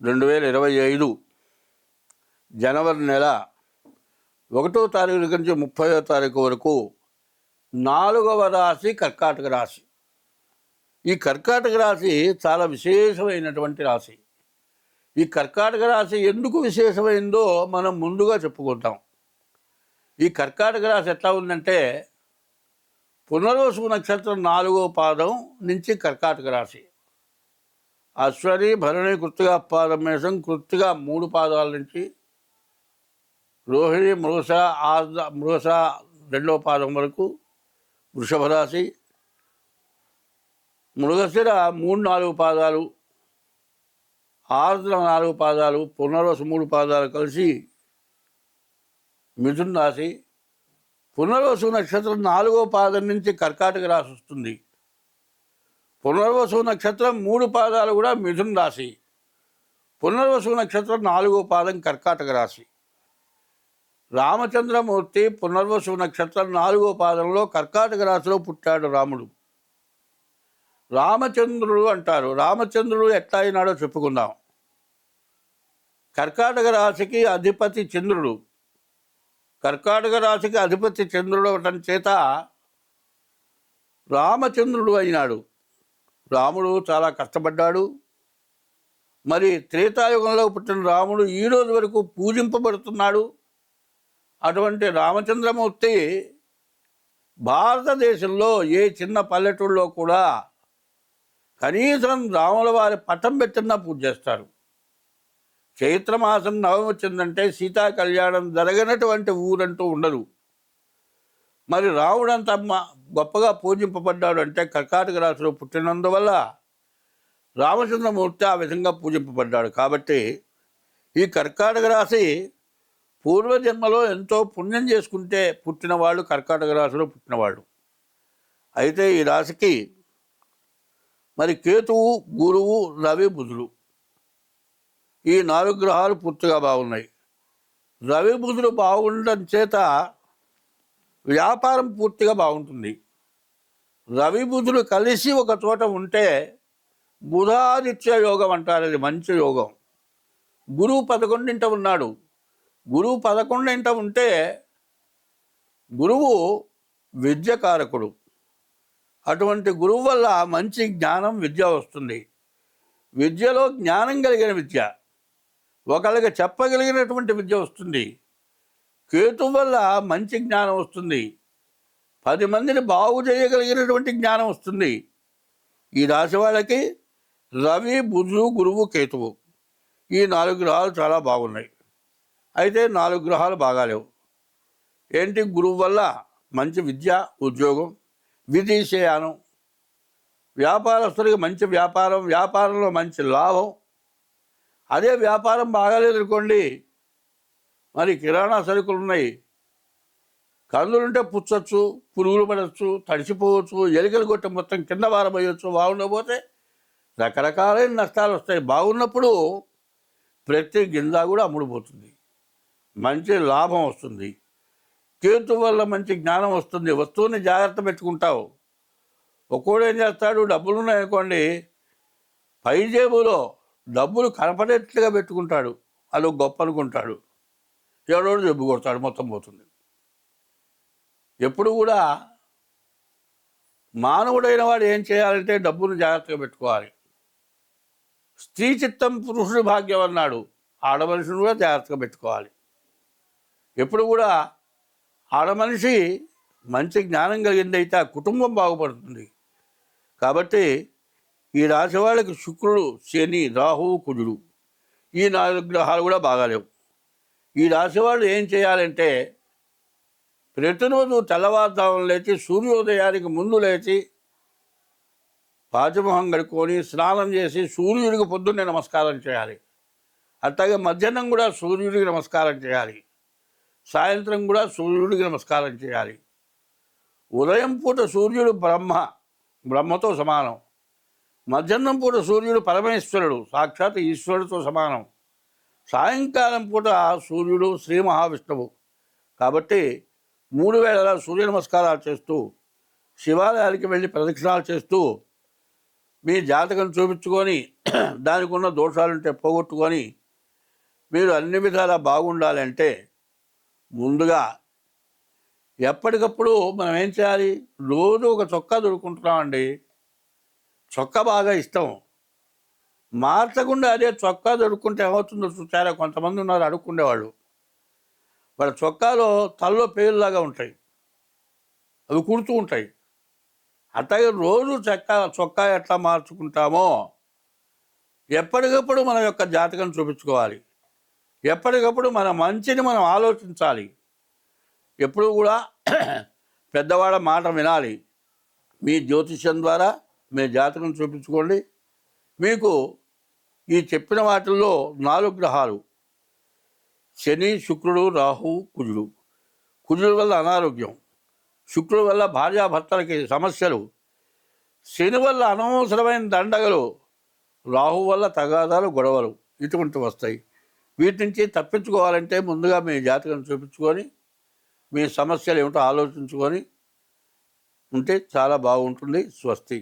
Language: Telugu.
2025 జనవరి నెల 1వ తారీఖు నుంచి 30వ తారీఖు వరకు 4వ రాశి కర్కాటక రాశి. ఈ కర్కాటక రాశి చాలా విశేషమైనటువంటి రాశి. ఈ కర్కాటక రాశి ఎందుకు విశేషమైందో మనం ముందుగా చెప్పుకుంటాం. ఈ కర్కాటక రాశి ఎట్లా ఉందంటే, పునర్వసు నక్షత్రం 4వ పాదం నుంచి కర్కాటక రాశి, అశ్వని భరణి కృత్తిక పాదం మేషం, కృత్తిక 3 పాదాల నుంచి రోహిణి మృగశ ఆర్ద్ర మృగశ 2వ పాదం వరకు వృషభ రాశి, మృగశిర 3-4 పాదాలు, ఆర్ద్ర 4 పాదాలు, పునర్వసు 3 పాదాలు కలిసి మిథున రాశి. పునర్వసు నక్షత్రం 4వ పాదం నుంచి కర్కాటక రాశి వస్తుంది. పునర్వసు నక్షత్రం 3 పాదాలు కూడా మిథున రాశి. పునర్వసు నక్షత్రం 4వ పాదం కర్కాటక రాశి. రామచంద్రమూర్తి పునర్వసు నక్షత్రం 4వ పాదంలో కర్కాటక రాశిలో పుట్టాడు రాముడు. రామచంద్రుడు అంటారు. రామచంద్రుడు ఎట్లా అయినాడో చెప్పుకుందాం. కర్కాటక రాశికి అధిపతి చంద్రుడు. కర్కాటక రాశికి అధిపతి చంద్రుడు అవటం చేత రామచంద్రుడు అయినాడు. రాముడు చాలా కష్టపడ్డాడు. మరి త్రేతాయుగంలో పుట్టిన రాముడు ఈ రోజు వరకు పూజింపబడుతున్నాడు. అటువంటి రామచంద్రమూర్తి భారతదేశంలో ఏ చిన్న పల్లెటూళ్ళలో కూడా కనీసం రాముల వారి పటం పెట్టినా పూజ చేస్తారు. చైత్రమాసం నవమి వచ్చిందంటే సీతా కళ్యాణం జరగనటువంటి ఊరంటూ ఉండదు. మరి రాముడంత గొప్పగా పూజింపబడ్డాడు అంటే కర్కాటక రాశిలో పుట్టినందువల్ల రామచంద్రమూర్తి ఆ విధంగా పూజింపబడ్డాడు. కాబట్టి ఈ కర్కాటక రాశి పూర్వజన్మలో ఎంతో పుణ్యం చేసుకుంటే పుట్టినవాళ్ళు కర్కాటక రాశిలో పుట్టినవాళ్ళు. అయితే ఈ రాశికి మరి కేతువు, గురువు, రవి, బుధుడు ఈ 4 గ్రహాలు పూర్తిగా బాగున్నాయి. రవి బుధుడు బాగుండడం చేత వ్యాపారం పూర్తిగా బాగుంటుంది. రవి బుధుడు కలిసి ఒక చోట ఉంటే బుధాదిత్య యోగం అంటారు. అది మంచి యోగం. గురువు 11ంట ఉన్నాడు. గురువు 11ంట ఉంటే గురువు విద్యకారకుడు. అటువంటి గురువు వల్ల మంచి జ్ఞానం, విద్య వస్తుంది. విద్యలో జ్ఞానం కలిగిన విద్య, ఒకళ్ళకి చెప్పగలిగినటువంటి విద్య వస్తుంది. కేతు వల్ల మంచి జ్ఞానం వస్తుంది. 10 మందిని బాగు చేయగలిగినటువంటి జ్ఞానం వస్తుంది. ఈ రాశి వాళ్ళకి రవి, బుధుడు, గురువు, కేతువు ఈ 4 గ్రహాలు చాలా బాగున్నాయి. అయితే 4 గ్రహాలు బాగాలేవు. ఏంటి? గురువు వల్ల మంచి విద్య, ఉద్యోగం, విదేశయానం, వ్యాపారస్తుడికి మంచి వ్యాపారం, వ్యాపారంలో మంచి లాభం. అదే వ్యాపారం బాగాలేదనుకోండి, మరి కిరాణా సరుకులు ఉన్నాయి, కందులుంటే పుచ్చచ్చు, పురుగులు పడవచ్చు, తడిసిపోవచ్చు, ఎలుకలు కొట్టి మొత్తం కింద వారబోయవచ్చు. బాగుండకపోతే రకరకాలైన నష్టాలు వస్తాయి. బాగున్నప్పుడు ప్రతి గింజ కూడా అమ్ముడుపోతుంది, మంచి లాభం వస్తుంది. కేతు వల్ల మంచి జ్ఞానం వస్తుంది. వస్తువుని జాగ్రత్త పెట్టుకుంటావు. ఒక్కోడు ఏం చేస్తాడు, డబ్బులు ఉన్నాయనుకోండి, పై జేబులో డబ్బులు కనపడేట్లుగా పెట్టుకుంటాడు. అది గొప్ప అనుకుంటాడు. ఎవడోడు జబ్బు కొడతాడు, మొత్తం పోతుంది. ఎప్పుడు కూడా మానవుడైన వాడు ఏం చేయాలంటే డబ్బును జాగ్రత్తగా పెట్టుకోవాలి. స్త్రీ చిత్తం పురుషుడి భాగ్యం అన్నాడు. ఆడమనిషిని కూడా జాగ్రత్తగా పెట్టుకోవాలి. ఎప్పుడు కూడా ఆడమనిషి మంచి జ్ఞానం కలిగిందైతే ఆ కుటుంబం బాగుపడుతుంది. కాబట్టి ఈ రాశి వాళ్ళకి శుక్రుడు, శని, రాహువు, కుజుడు ఈ 4 గ్రహాలు కూడా బాగాలేవు. ఈ రాశి వాళ్ళు ఏం చేయాలంటే ప్రతిరోజు తెల్లవారుజామున లేచి సూర్యోదయానికి ముందు లేచి పాచమొహం కడుక్కొని స్నానం చేసి సూర్యుడికి పొద్దున్నే నమస్కారం చేయాలి. అట్లాగే మధ్యాహ్నం కూడా సూర్యుడికి నమస్కారం చేయాలి. సాయంత్రం కూడా సూర్యుడికి నమస్కారం చేయాలి. ఉదయం పూట సూర్యుడు బ్రహ్మతో సమానం. మధ్యాహ్నం పూట సూర్యుడు పరమేశ్వరుడు, సాక్షాత్ ఈశ్వరుడితో సమానం. సాయంకాలం పూట సూర్యుడు శ్రీ మహావిష్ణువు. కాబట్టి 3 వేళలా సూర్య నమస్కారాలు చేస్తూ శివాలయానికి వెళ్ళి ప్రదక్షిణాలు చేస్తూ మీ జాతకం చూపించుకొని దానికి ఉన్న దోషాలుంటే పోగొట్టుకొని మీరు అన్ని విధాలా బాగుండాలంటే ముందుగా ఎప్పటికప్పుడు మనం ఏం చేయాలి? రోజు ఒక చొక్కా దొరుకుంటున్నామండి. చొక్కా బాగా ఇష్టం. మార్చకుండా అదే చొక్కా దొరుకుంటే ఏమవుతుందో చూసారా? కొంతమంది ఉన్నారు అడుక్కుండేవాళ్ళు. వాళ్ళ చొక్కాలో తలలో పేర్లాగా ఉంటాయి, అవి కుడుతూ ఉంటాయి. అట్లాగే రోజు చొక్కా ఎట్లా మార్చుకుంటామో ఎప్పటికప్పుడు మన యొక్క జాతకం చూపించుకోవాలి. ఎప్పటికప్పుడు మన మంచిని మనం ఆలోచించాలి. ఎప్పుడు కూడా పెద్దవాళ్ళ మాట వినాలి. మీ జ్యోతిష్యం ద్వారా మీ జాతకం చూపించుకోండి. మీకు ఈ చెప్పిన వాటిల్లో 4 గ్రహాలు శని, శుక్రుడు, రాహువు, కుజుడు. కుజుడు వల్ల అనారోగ్యం, శుక్రుడు వల్ల భార్యాభర్తలకి సమస్యలు, శని వల్ల అనవసరమైన దండగలు, రాహు వల్ల తగాదాలు, గొడవలు ఇటువంటివి వస్తాయి. వీటి నుంచి తప్పించుకోవాలంటే ముందుగా మీ జాతకం చూపించుకొని మీ సమస్యలు ఏమిటో ఆలోచించుకొని ఉంటే చాలా బాగుంటుంది. స్వస్తి.